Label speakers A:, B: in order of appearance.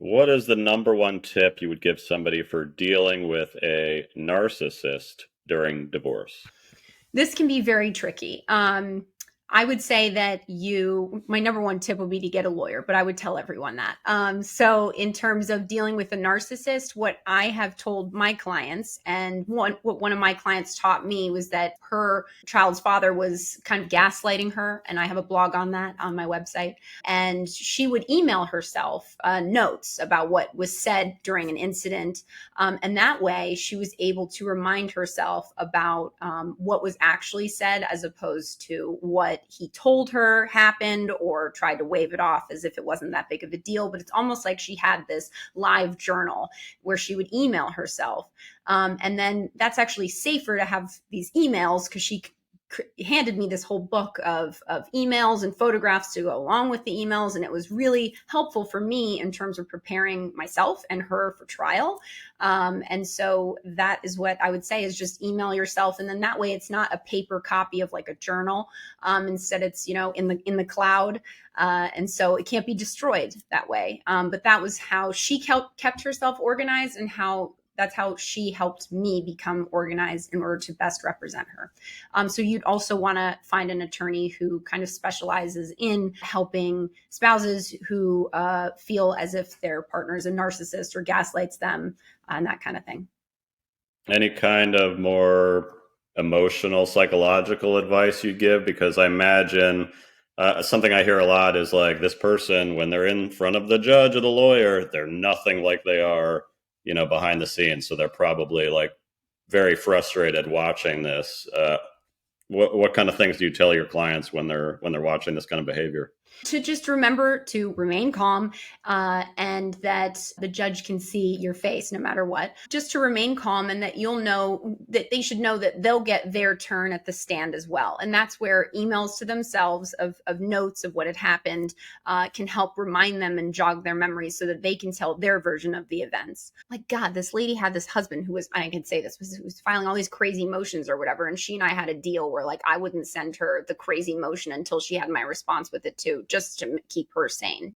A: What is the number one tip you would give somebody for dealing with a narcissist during divorce?
B: This can be very tricky. I would say that my number one tip would be to get a lawyer, but I would tell everyone that. So, in terms of dealing with a narcissist, what I have told my clients, and what one of my clients taught me was that her child's father was kind of gaslighting her. And I have a blog on that on my website. And she would email herself notes about what was said during an incident. And that way, she was able to remind herself about what was actually said as opposed to what he told her happened or tried to wave it off as if it wasn't that big of a deal. But it's almost like she had this live journal where she would email herself. And then that's actually safer to have these emails because she handed me this whole book of emails and photographs to go along with the emails. And it was really helpful for me in terms of preparing myself and her for trial. And so that is what I would say is just email yourself. And then that way it's not a paper copy of like a journal. Instead it's, in the cloud. And so it can't be destroyed that way. But that was how she kept herself organized and that's how she helped me become organized in order to best represent her. So you'd also want to find an attorney who kind of specializes in helping spouses who feel as if their partner is a narcissist or gaslights them and that kind of thing.
A: Any kind of more emotional, psychological advice you give? Because I imagine something I hear a lot is like this person, when they're in front of the judge or the lawyer, they're nothing like they are, behind the scenes. So they're probably like very frustrated watching this. What kind of things do you tell your clients when they're watching this kind of behavior?
B: To just remember to remain calm and that the judge can see your face no matter what. Just to remain calm and that you'll know that they should know that they'll get their turn at the stand as well. And that's where emails to themselves of notes of what had happened can help remind them and jog their memories so that they can tell their version of the events. Like, God, this lady had this husband who was, I can say this, who was filing all these crazy motions or whatever. And she and I had a deal where like I wouldn't send her the crazy motion until she had my response with it too, just to keep her sane.